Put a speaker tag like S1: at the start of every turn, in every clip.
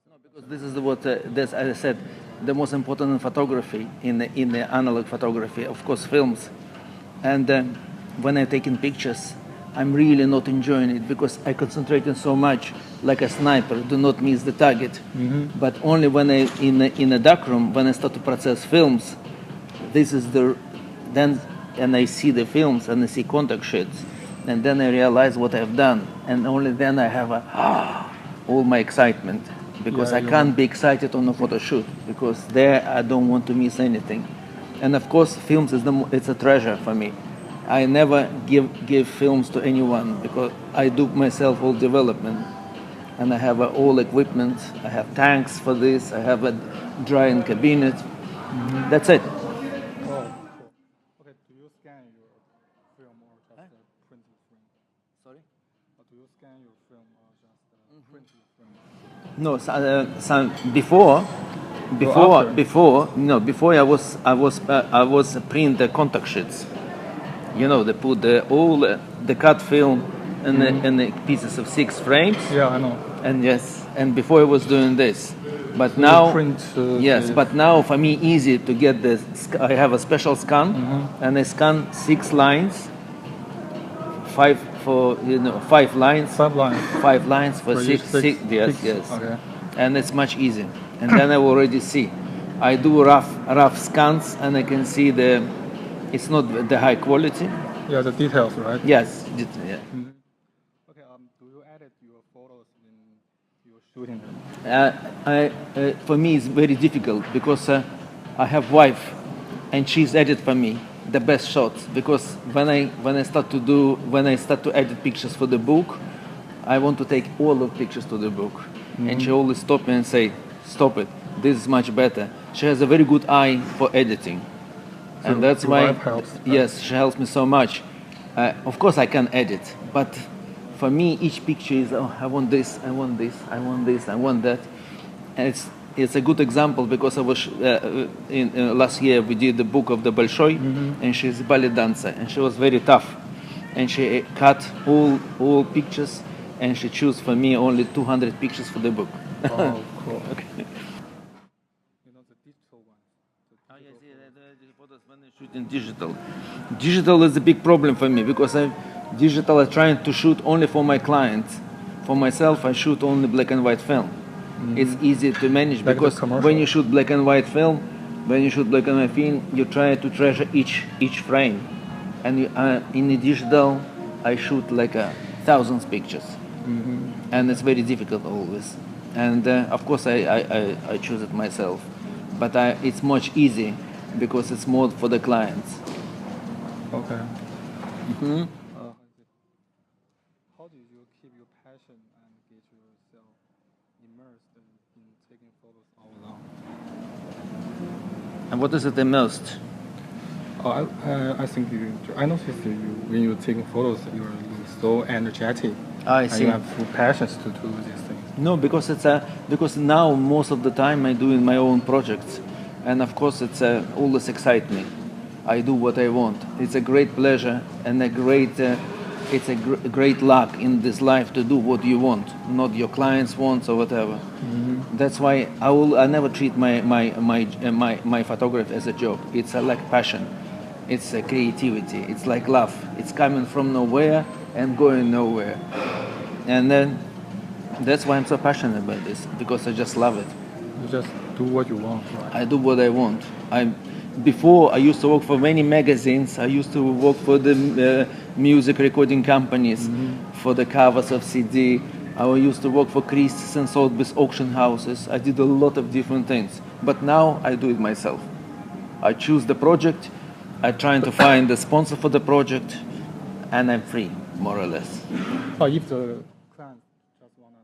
S1: No, because this is what this, as I said, the most important in photography, in the analog photography, of course, films. And when I'm taking pictures, I'm really not enjoying it because I concentrating so much, like a sniper, do not miss the target. But only when I in a darkroom, when I start to process films, this is then, and I see the films and I see contact sheets, and then I realize what I've done, and only then I have all my excitement, because I can't be excited on a photo shoot, because there I don't want to miss anything. And of course, films it's a treasure for me. I never give films to anyone because I do myself all development, and I have all equipment. I have tanks for this. I have a drying cabinet. That's it.
S2: Oh, cool. Okay, do you scan your film or just print your film?
S1: Sorry.
S2: Or do you scan your film or just print your film?
S1: No, before I was print the contact sheets. You know, they put the cut film in the pieces of 6 frames.
S2: Yeah, I know.
S1: And yes, and before I was doing this, but now
S2: print.
S1: Yes, but now for me easy to get this. I have a special scan, and I scan 6 lines, 5 lines.
S2: 5 lines.
S1: 5 lines for
S2: For
S1: six. Yes.
S2: Okay.
S1: And it's much easier. And then I already see. I do rough scans, and I can see it's not the high quality.
S2: Yeah, the details, right?
S1: Yes. Yeah.
S2: Okay. Do you edit your photos when you're shooting them?
S1: For me, it's very difficult because I have wife, and she's edit for me the best shots. Because when I start to edit pictures for the book, I want to take all the pictures to the book, and she always stop me and say, "Stop it. This is much better." She has a very good eye for editing. And that's why, yes, she helps me so much. Of course, I can edit, but for me, each picture is, I want this, I want this, I want this, I want that. And it's a good example because I was last year we did the book of the Bolshoi, and she's a ballet dancer, and she was very tough, and she cut all pictures, and she chose for me only 200 pictures for the book.
S2: Oh, cool.
S1: Okay.
S2: You know the digital one.
S1: The photos when I shoot in digital. Digital is a big problem for me because I'm trying to shoot only for my clients. For myself, I shoot only black and white film. It's easy to manage
S2: Like
S1: because when you shoot black and white film, you try to treasure each frame. And in the digital, I shoot like 1,000 pictures, and it's very difficult always. And of course, I choose it myself, but it's much easier because it's more for the clients.
S2: Okay. How do you keep your passion and get yourself immersed in taking photos all along?
S1: And what is it the most?
S2: I think I noticed when you're taking photos, you're so energetic.
S1: I
S2: and
S1: see.
S2: you have full passions to do these things.
S1: No, because now most of the time I do in my own projects, and of course it's always excite me. I do what I want. It's a great pleasure and it's a great luck in this life to do what you want, not your clients' wants or whatever. That's why I never treat my photography as a job. It's like passion. It's a creativity. It's like love. It's coming from nowhere and going nowhere. And then that's why I'm so passionate about this, because I just love it.
S2: You just do what you want, right?
S1: I do what I want. Before I used to work for many magazines. I used to work for the music recording companies, for the covers of CD. I used to work for Christie's and Sotheby's auction houses. I did a lot of different things. But now I do it myself. I choose the project. I try to find the sponsor for the project, and I'm free, more or less.
S2: But if the client just want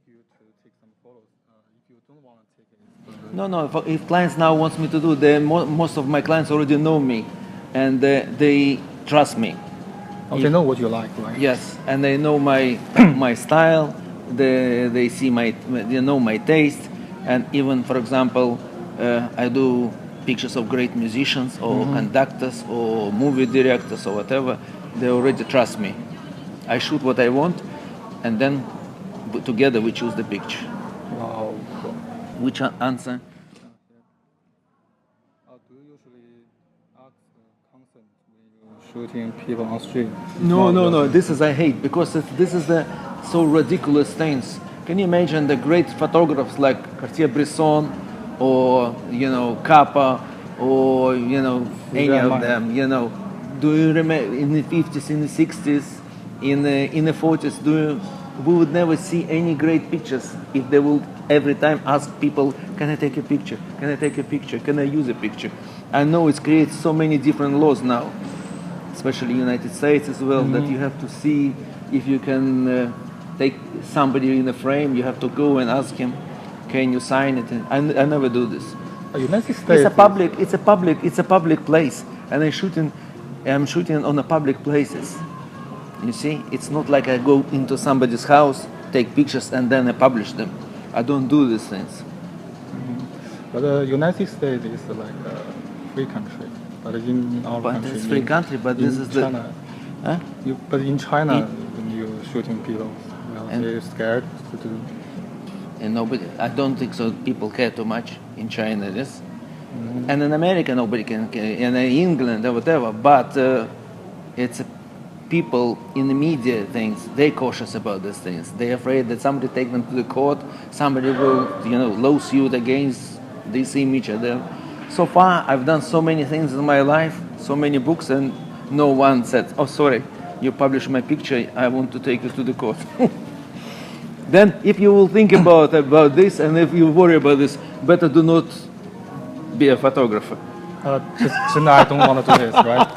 S2: you to take some photos, if you don't want to take it,
S1: No. If clients now wants me to do, most of my clients already know me, and they trust me.
S2: they know what you like, right?
S1: Yes, and they know my my style. They see they know my taste, and even, for example, I do pictures of great musicians or conductors or movie directors or whatever. They already trust me, I shoot what I want, and then together we choose the picture.
S2: Wow.
S1: Which answer?
S2: Do you usually ask consent when you're shooting people on street?
S1: No. This is I hate because this is the so ridiculous things. Can you imagine the great photographers like Cartier-Bresson, or Kappa, or any of them? Do you remember in the 50s, in the 60s, in the 40s? We would never see any great pictures if they would every time ask people, "Can I take a picture? Can I take a picture? Can I use a picture?" I know it creates so many different laws now, especially United States as well, that you have to see if you can take somebody in a frame. You have to go and ask him, "Can you sign it?" And I never do this.
S2: United States.
S1: It's a public place, and I'm shooting on the public places. You see, it's not like I go into somebody's house, take pictures, and then I publish them. I don't do these things.
S2: But the United States is like a free country. But in our country,
S1: it's free country. But this is
S2: China.
S1: Huh?
S2: But in China, when you're shooting people, they're scared to do.
S1: And nobody. I don't think so. People care too much in China. Yes. And in America, nobody can. And in England or whatever. But it's people in the media things. They're cautious about these things. They're afraid that somebody take them to the court. Somebody will, lawsuit against this image. So far, I've done so many things in my life, so many books, and no one said, "Oh, sorry, you published my picture. I want to take you to the court." Then, if you will think about this, and if you worry about this, better do not be a photographer.
S2: Just I don't want to do this, right?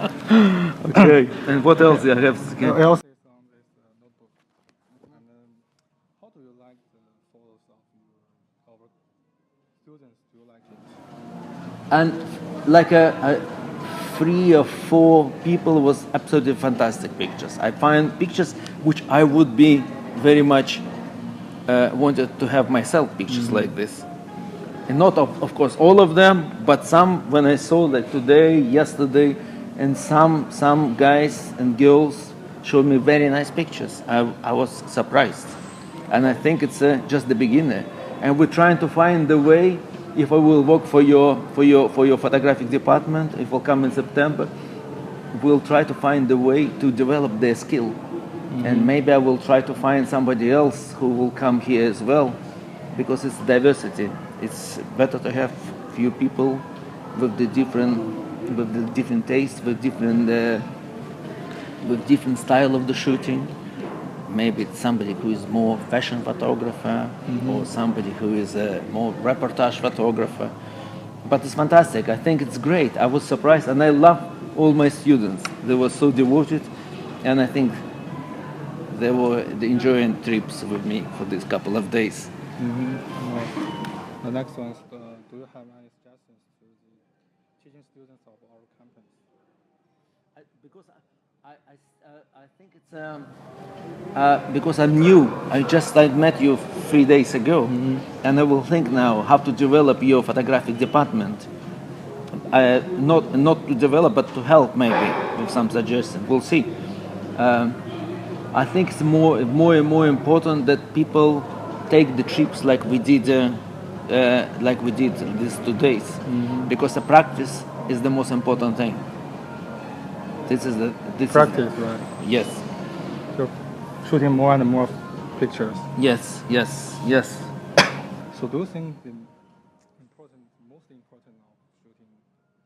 S1: Okay. And what else do I have?
S2: What else is on this notebook? And how do you like the photos of our students? Do you like it?
S1: And like a 3 or 4 people was absolutely fantastic pictures. I find pictures which I would be very much wanted to have myself pictures like this. And not of course all of them, but some when I saw like today, yesterday, and some guys and girls showed me very nice pictures. I was surprised, and I think it's just the beginning. And we're trying to find the way. If I will work for your photographic department, if will come in September, we'll try to find the way to develop their skill, and maybe I will try to find somebody else who will come here as well, because it's diversity. It's better to have few people with the different tastes, with different style of the shooting. Maybe it's somebody who is more fashion photographer, or somebody who is a more reportage photographer. But it's fantastic. I think it's great. I was surprised, and I love all my students. They were so devoted, and I think they were enjoying trips with me for these couple of days.
S2: The next one is, do you have any suggestions to the teaching students of our campus?
S1: Because I think it's because I'm new. I just met you 3 days ago, and I will think now how to develop your photographic department. Not to develop, but to help maybe with some suggestions. We'll see. I think it's more and more important that people take the trips like we did these 2 days, because the practice is the most important thing. This
S2: Practice, right?
S1: Yes.
S2: So shooting more and more pictures.
S1: Yes.
S2: So do you think the most important of shooting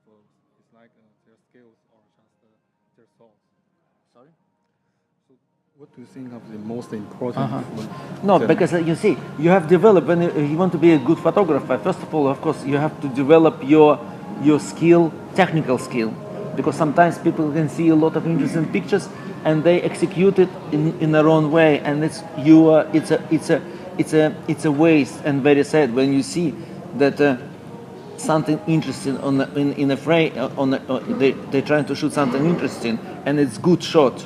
S2: photos is like their skills or just their thoughts?
S1: Sorry?
S2: So what do you think of the most important?
S1: No, because you see, you have developed, when you want to be a good photographer, first of all, of course, you have to develop your skill, technical skill. Because sometimes people can see a lot of interesting pictures and they execute it in the wrong way, and it's a waste and very sad when you see that something interesting in a frame they're trying to shoot something interesting and it's good shot,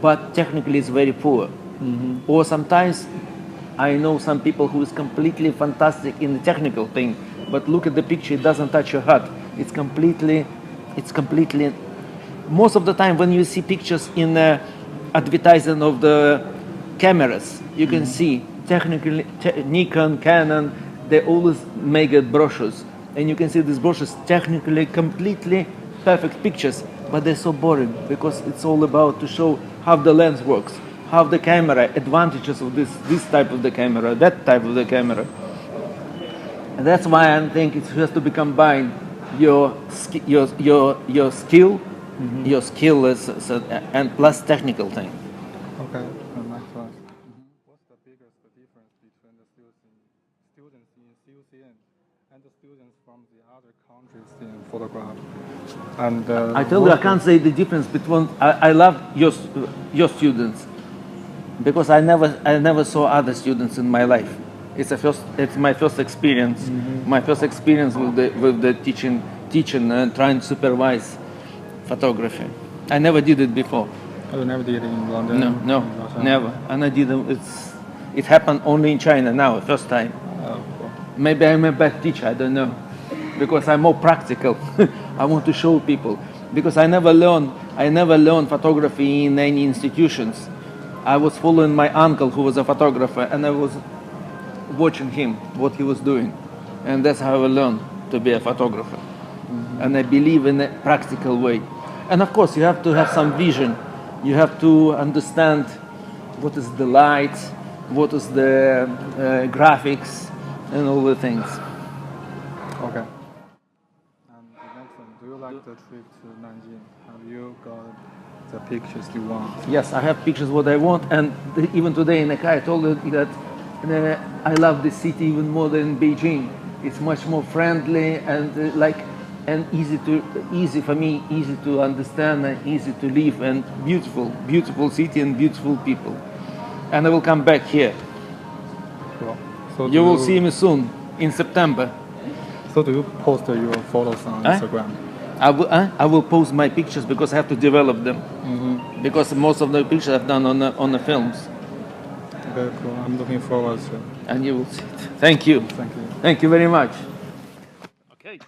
S1: but technically it's very poor. Or sometimes I know some people who is completely fantastic in the technical thing, but look at the picture, it doesn't touch your heart. It's completely. Most of the time when you see pictures in advertising of the cameras. You can see technically Nikon, Canon, they always make brochures, and you can see these brochures technically completely perfect pictures, but they're so boring because it's all about to show how the lens works, how the camera, advantages of this type of the camera, that type of the camera. And that's why I think it has to be combined your skill, your skill is, and plus technical thing.
S2: Okay, nice one. What's the biggest difference between the students in CUCN and the students from the other countries in photograph? And
S1: I tell you, I can't say the difference between. I love your students because I never saw other students in my life. It's my first experience. My first experience with the teaching and trying to supervise photography. I never did it before.
S2: Oh, you never did it in London?
S1: No, never. And I didn't. It happened only in China now, first time.
S2: Oh, cool.
S1: Maybe I'm a bad teacher. I don't know, because I'm more practical. I want to show people because I never learned photography in any institutions. I was following my uncle who was a photographer, and I was watching him, what he was doing. And that's how I learned to be a photographer. And I believe in a practical way. And of course, you have to have some vision. You have to understand what is the light, what is the graphics, and all the things.
S2: Okay. And the next one, do you like the trip to Nanjing? Have you got the pictures you want?
S1: Yes, I have pictures what I want. And even today in the car, I told you that I love this city even more than Beijing. It's much more friendly and and easy for me, easy to understand, and easy to live, and beautiful city and beautiful people. And I will come back here.
S2: Cool. So
S1: You will see me soon in September.
S2: So do you post your photos on Instagram?
S1: I will post my pictures because I have to develop them. Because most of the pictures I've done on the films.
S2: Okay, cool. I'm looking forward to it.
S1: And you will see it. Thank you.
S2: Thank you.
S1: Thank you very much. Okay.